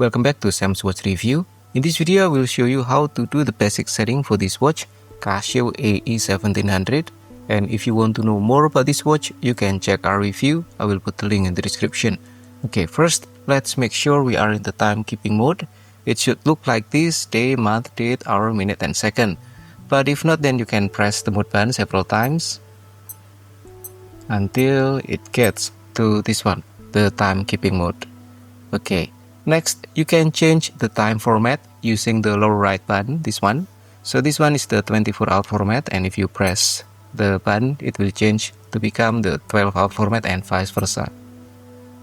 welcome back to Sam's Watch Review. In this video, I will show you how to do the basic setting for this watch, Casio AE-1700. And if you want to know more about this watch, you can check our review. I will put the link in the description. Okay, first, let's make sure we are in the timekeeping mode. It should look like this: day, month, date, hour, minute, and second. But if not, then you can press the mode button several times until it gets to this one, the timekeeping mode. Okay, next you can change the time format using the lower right button, this one. So this one is the 24-hour format, and if you press the button, it will change to become the 12-hour format and vice versa.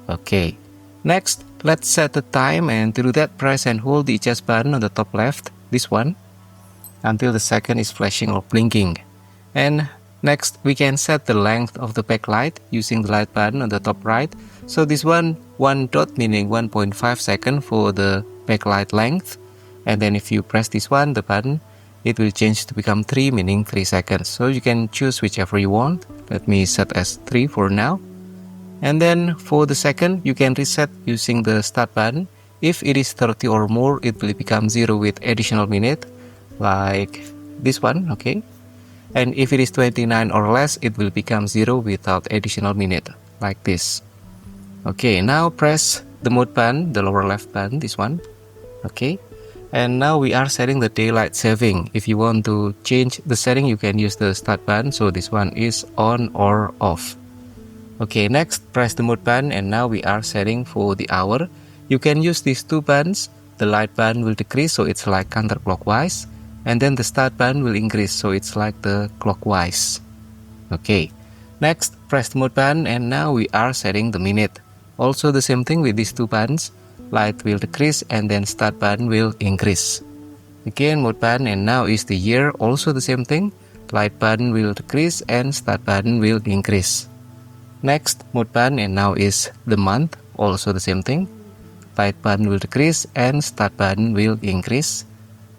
Okay, next let's set the time, and to do that, press and hold the adjust button on the top left, this one, until the second is flashing or blinking. And next, we can set the length of the backlight using the light button on the top right. So this one dot meaning 1.5 seconds for the backlight length. And then if you press this one, the button, it will change to become 3 meaning 3 seconds. So you can choose whichever you want. Let me set as 3 for now. And then for the second, you can reset using the start button. If it is 30 or more, it will become 0 with additional minute, like this one, okay? And if it is 29 or less, it will become 0 without additional minute, like this. Okay, now press the mode button, the lower left button, this one. Okay, and now we are setting the daylight saving. If you want to change the setting, you can use the start button. So this one is on or off. Okay, next press the mode button, and now we are setting for the hour. You can use these two buttons. The light button will decrease, so it's like counterclockwise. And then the start button will increase, so it's like the clockwise. Okay, next press the mode button, and now we are setting the minute. Also the same thing with these two buttons. Light will decrease and then start button will increase. Again mode button, and now is the year. Also the same thing. Light button will decrease and start button will increase. Next mode button, and now is the month. Also the same thing. Light button will decrease and start button will increase.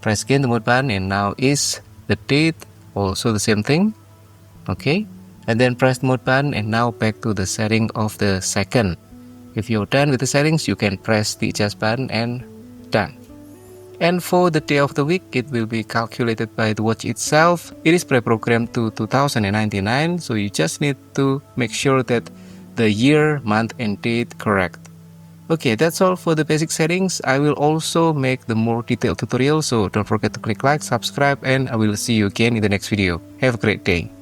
Press again the mode button, and now is the date. Also the same thing. Okay, and then press the mode button, and now back to the setting of the second. If you're done with the settings, you can press the adjust button and done. And for the day of the week, it will be calculated by the watch itself. It is pre-programmed to 2099, so you just need to make sure that the year, month, and date correct. Okay, that's all for the basic settings. I will also make the more detailed tutorial, so don't forget to click like, subscribe, and I will see you again in the next video. Have a great day.